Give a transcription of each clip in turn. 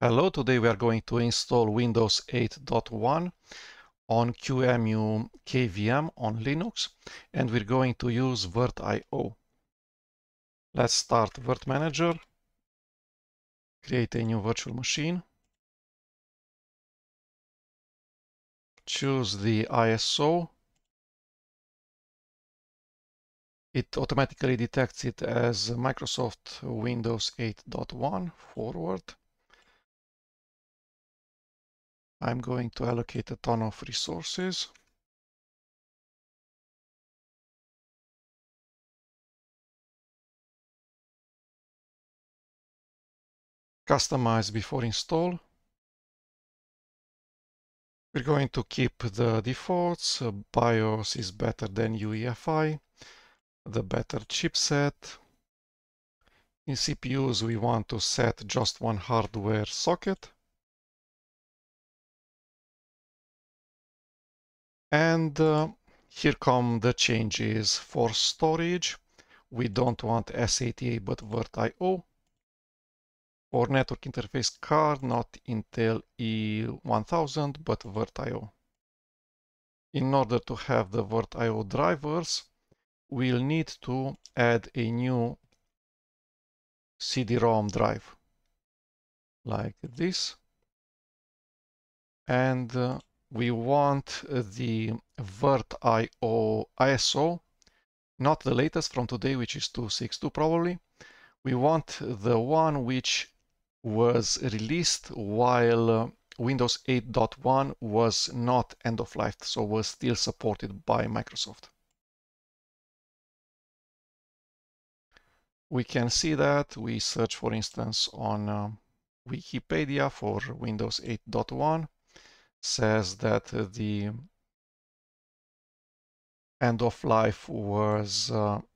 Hello, today we are going to install Windows 8.1 on QEMU KVM on Linux, and we're going to use virtio. Let's start Virt Manager, create a new virtual machine, choose the ISO. It automatically detects it as Microsoft Windows 8.1 forward. I'm going to allocate a ton of resources. Customize before install. We're going to keep the defaults. BIOS is better than UEFI, the better chipset. In CPUs, we want to set just one hardware socket. And here come the changes. For storage, we don't want SATA but virtio. For network interface card, not Intel E1000 but virtio. In order to have the virtio drivers, we'll need to add a new CD-ROM drive like this, and we want the virtio ISO, not the latest from today, which is 262 probably. We want the one which was released while Windows 8.1 was not end of life, so was still supported by Microsoft. We can see that. We search, for instance, on Wikipedia for Windows 8.1, says that the end of life was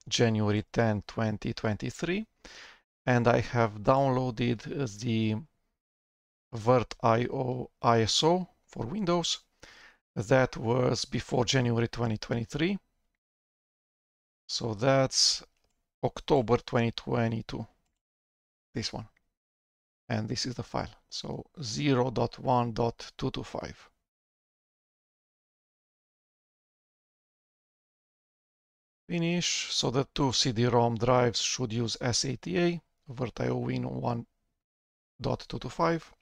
January 10, 2023, and I have downloaded the virtio ISO for Windows. That was before January 2023, so that's October 2022, this one. And this is the file, so 0.1.225. Finish. So the two CD-ROM drives should use SATA, virtio Win 1.225.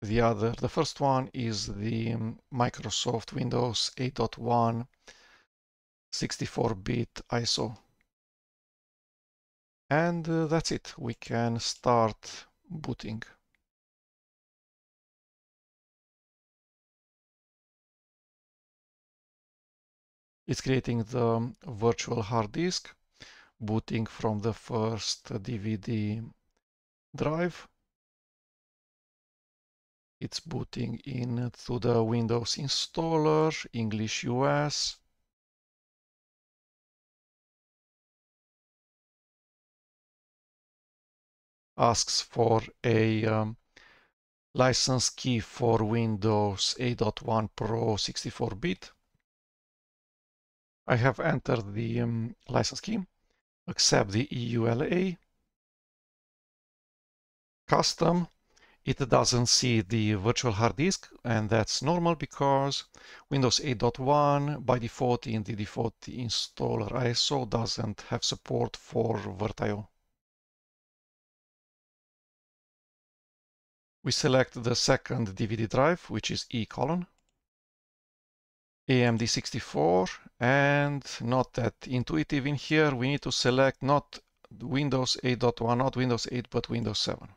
The first one is the Microsoft Windows 8.1 64-bit ISO. And that's it. We can start booting. It's creating the virtual hard disk, booting from the first DVD drive. It's booting into the Windows installer, English US. Asks for a license key for Windows 8.1 Pro 64-bit. I have entered the license key, accept the EULA, custom. It doesn't see the virtual hard disk, and that's normal because Windows 8.1 by default in the default installer ISO doesn't have support for virtio. We select the second DVD drive, which is E:, AMD 64, and not that intuitive in here. We need to select not Windows 8.1, not Windows 8, but Windows 7.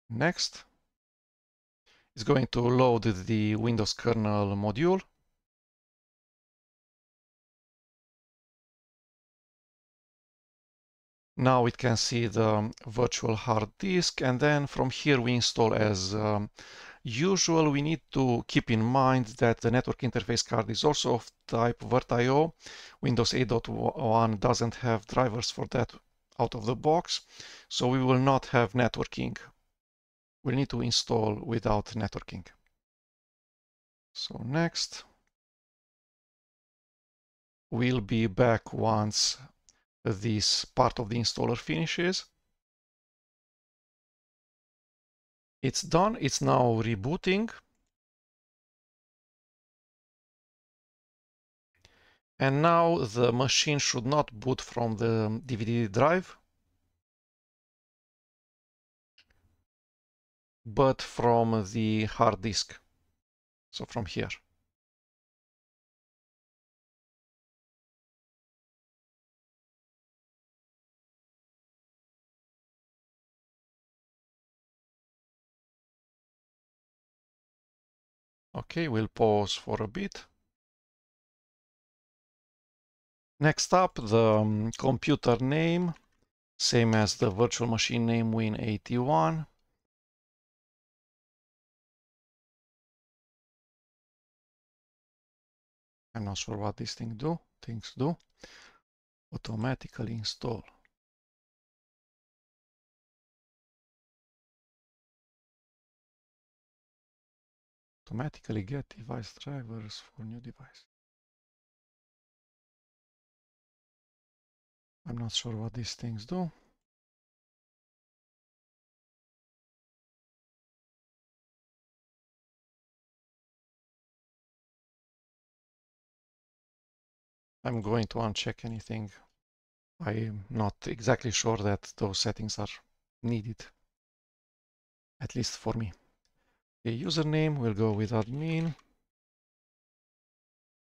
Next. It's going to load the Windows kernel module. Now it can see the virtual hard disk, and then from here we install as usual. We need to keep in mind that the network interface card is also of type virtio. Windows 8.1 doesn't have drivers for that out of the box, so we will not have networking. We'll need to install without networking. So next. We'll be back once this part of the installer finishes. It's done. It's now rebooting. And now the machine should not boot from the DVD drive, but from the hard disk. So from here. Okay, we'll pause for a bit. Next up, the computer name, same as the virtual machine name Win81. I'm not sure what these things do. Automatically install. Automatically get device drivers for new device. I'm not sure what these things do. I'm going to uncheck anything. I'm not exactly sure that those settings are needed, at least for me. The username will go with admin.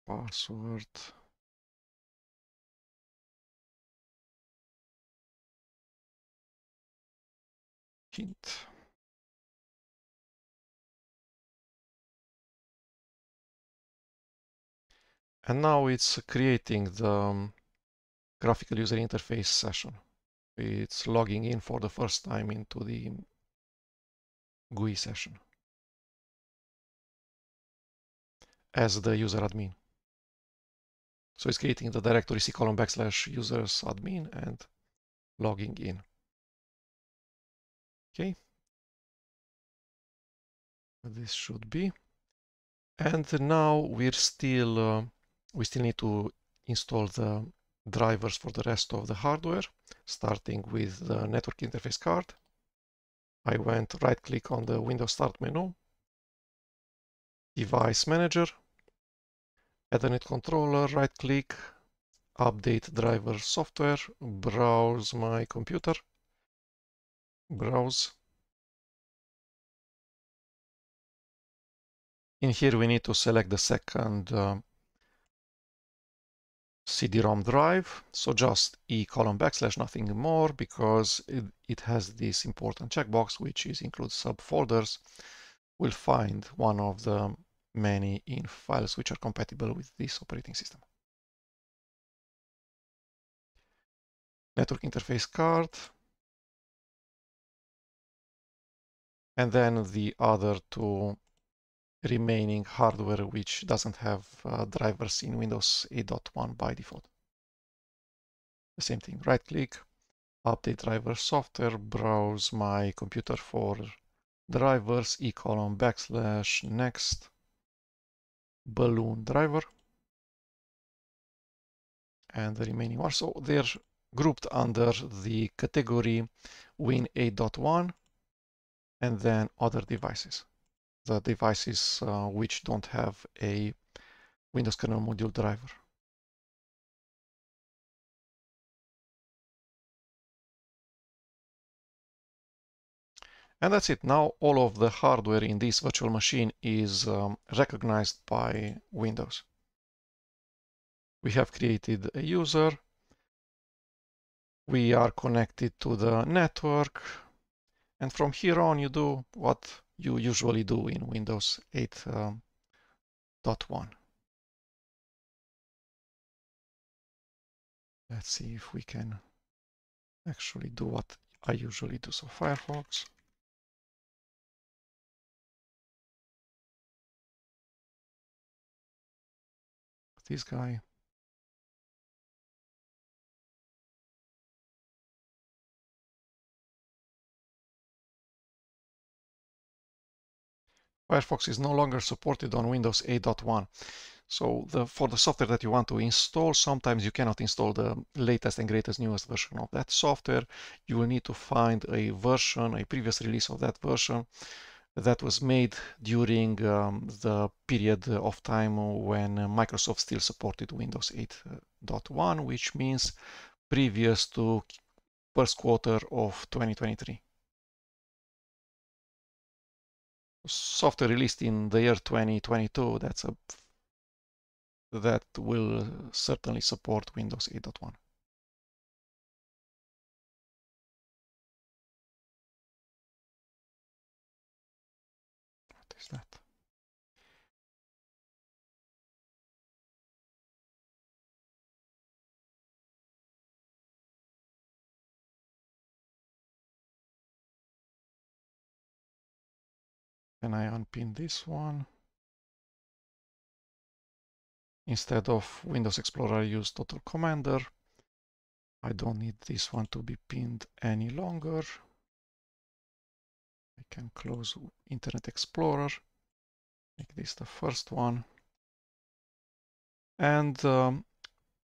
Password. Hint. And now it's creating the graphical user interface session. It's logging in for the first time into the GUI session as the user admin. So it's creating the directory c:\users admin and logging in. Okay. This should be. And now we still need to install the drivers for the rest of the hardware, starting with the network interface card. I went right-click on the Windows Start menu, Device Manager, Ethernet controller, right-click, Update driver software, browse my computer, browse. In here we need to select the second CD-ROM drive, so just e:\, nothing more, because it has this important checkbox, which is include subfolders. We'll find one of the many in files which are compatible with this operating system. Network interface card, and then the other two remaining hardware which doesn't have drivers in Windows 8.1 by default. The same thing, right click, update driver software, browse my computer for drivers, e:\, next, balloon driver, and the remaining ones. So they're grouped under the category Win 8.1 and then other devices. The devices which don't have a Windows kernel module driver. And that's it. Now all of the hardware in this virtual machine is recognized by Windows. We have created a user. We are connected to the network. And from here on, you do what you usually do in Windows 8.1. Let's see if we can actually do what I usually do. So Firefox. This guy. Firefox is no longer supported on Windows 8.1. So for the software that you want to install, sometimes you cannot install the latest and greatest newest version of that software. You will need to find a version, a previous release of that version that was made during the period of time when Microsoft still supported Windows 8.1, which means previous to first quarter of 2023. Software released in the year 2022, that will certainly support Windows 8.1. What is that? Can I unpin this one? Instead of Windows Explorer, I use Total Commander. I don't need this one to be pinned any longer. I can close Internet Explorer, make this the first one. And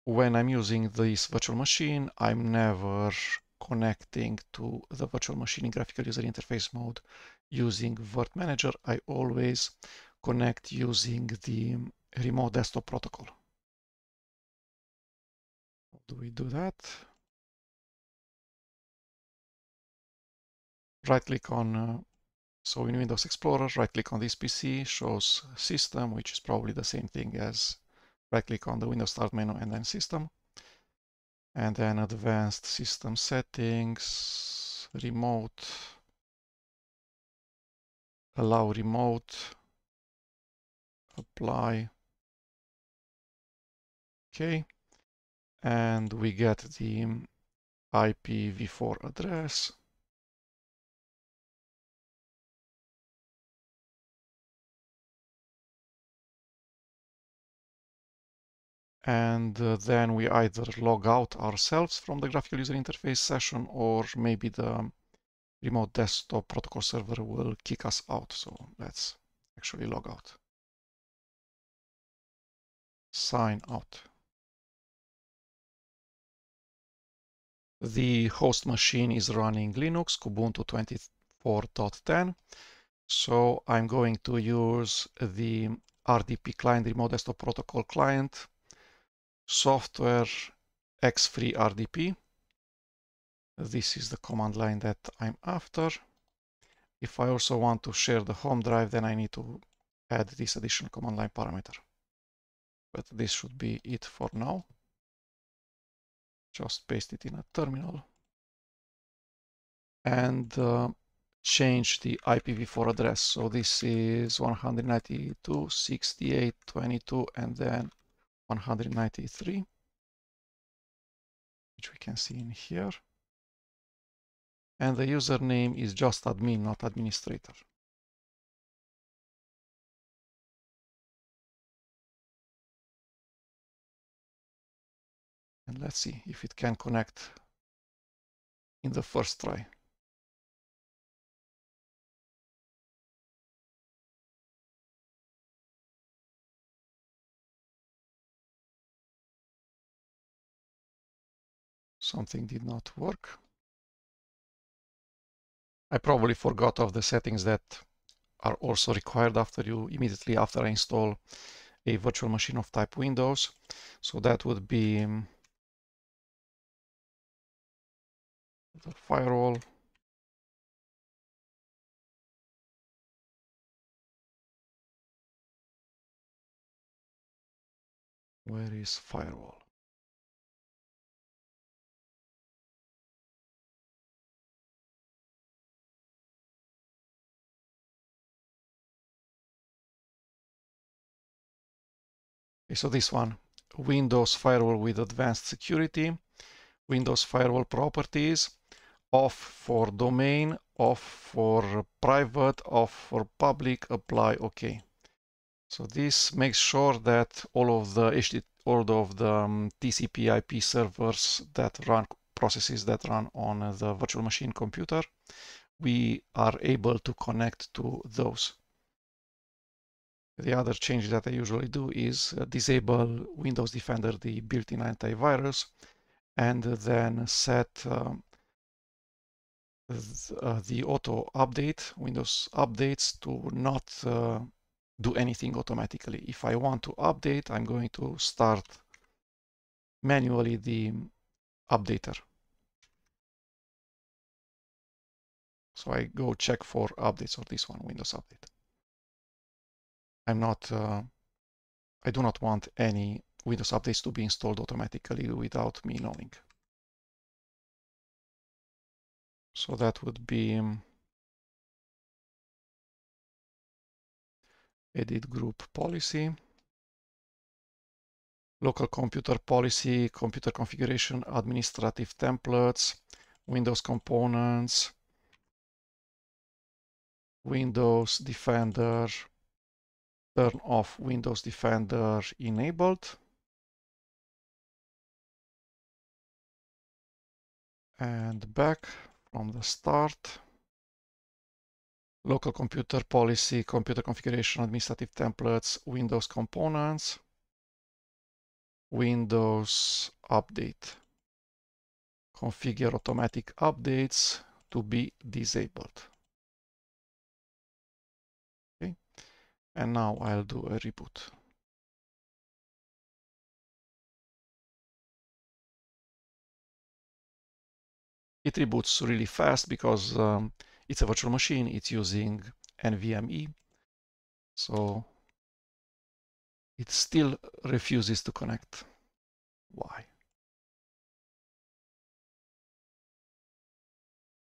when I'm using this virtual machine, I'm never connecting to the virtual machine in graphical user interface mode using Virt Manager. I always connect using the remote desktop protocol. How do we do that? Right click on, so in Windows Explorer, right click on this PC, shows System, which is probably the same thing as right click on the Windows Start menu and then System. And then Advanced System Settings, Remote, Allow Remote, Apply. Okay. And we get the IPv4 address. And then we either log out ourselves from the graphical user interface session, or maybe the remote desktop protocol server will kick us out. So let's actually log out. Sign out. The host machine is running Linux, Ubuntu 24.10. So I'm going to use the RDP client, remote desktop protocol client, software xfree RDP. This is the command line that I'm after. If I also want to share the home drive, then I need to add this additional command line parameter. But this should be it for now. Just paste it in a terminal and change the IPv4 address. So this is 192.68.22 and then 193, which we can see in here. And the username is just admin, not administrator. And let's see if it can connect in the first try. Something did not work. I probably forgot of the settings that are also required immediately after I install a virtual machine of type Windows. So that would be the firewall. Where is firewall? Okay, so this one, Windows Firewall with Advanced Security, Windows Firewall Properties, off for domain, off for private, off for public, apply, OK. So this makes sure that all of the TCP/IP servers that run processes that run on the virtual machine computer, we are able to connect to those. The other change that I usually do is disable Windows Defender, the built-in antivirus, and then set the auto update, Windows updates, to not do anything automatically. If I want to update, I'm going to start manually the updater. So I go check for updates or this one, Windows Update. I do not want any Windows updates to be installed automatically without me knowing. So that would be edit group policy, local computer policy, computer configuration, administrative templates, Windows components, Windows Defender, turn off Windows Defender enabled. And back from the start. Local computer policy, computer configuration, administrative templates, Windows components, Windows update. Configure automatic updates to be disabled. Okay, and now I'll do a reboot. It reboots really fast because it's a virtual machine. It's using NVMe, so it still refuses to connect. Why?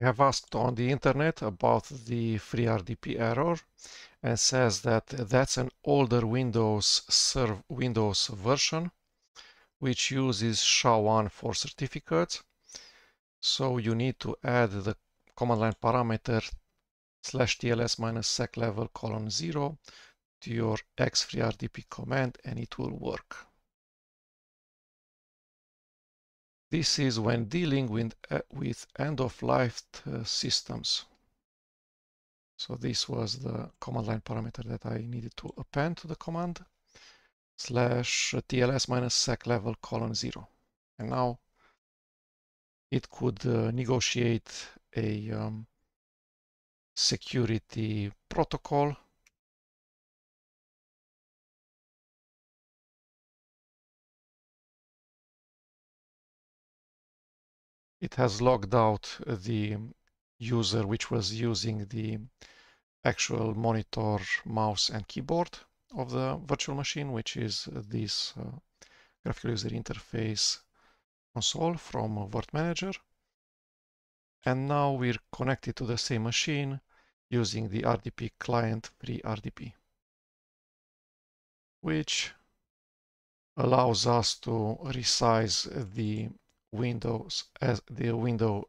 I have asked on the internet about the FreeRDP error and says that that's an older Windows version which uses SHA-1 for certificates. So you need to add the command line parameter /tls-sec level :0 to your xFreeRDP command and it will work. This is when dealing with end-of-life systems. So this was the command line parameter that I needed to append to the command /tls-sec level :0. And now it could negotiate a security protocol. It has logged out the user which was using the actual monitor, mouse, and keyboard of the virtual machine, which is this graphical user interface console from Virt Manager. And now we're connected to the same machine using the RDP client FreeRDP, which allows us to resize the window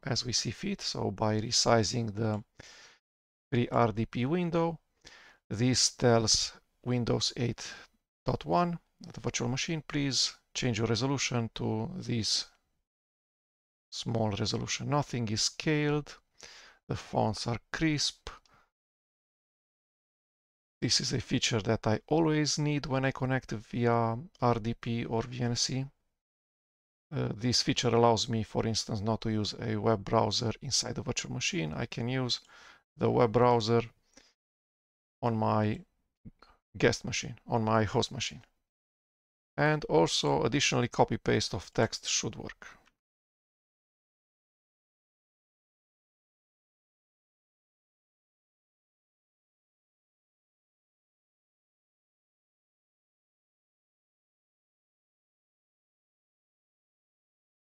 as we see fit. So by resizing the FreeRDP window, this tells Windows 8.1, the virtual machine, please change your resolution to this small resolution. Nothing is scaled. The fonts are crisp. This is a feature that I always need when I connect via RDP or VNC. This feature allows me, for instance, not to use a web browser inside the virtual machine. I can use the web browser on my guest machine, on my host machine. And also, additionally, copy-paste of text should work.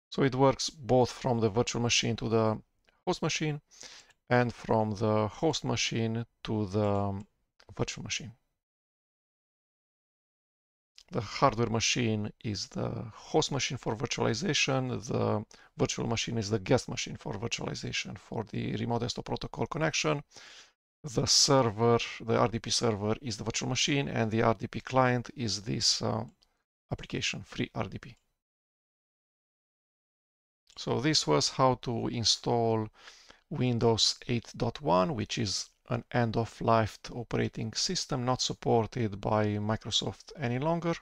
So it works both from the virtual machine to the host machine and from the host machine to the virtual machine. The hardware machine is the host machine for virtualization. The virtual machine is the guest machine for virtualization for the remote desktop protocol connection. The server, the RDP server, is the virtual machine, and the RDP client is this application, FreeRDP. So this was how to install Windows 8.1, which is an end-of-life operating system not supported by Microsoft any longer.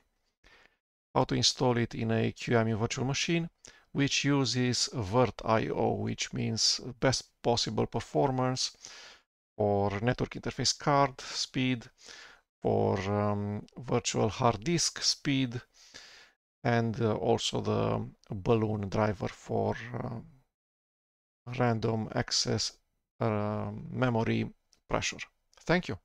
How to install it in a QEMU virtual machine, which uses virtio, which means best possible performance for network interface card speed, for virtual hard disk speed, and also the balloon driver for random access memory pressure. Thank you.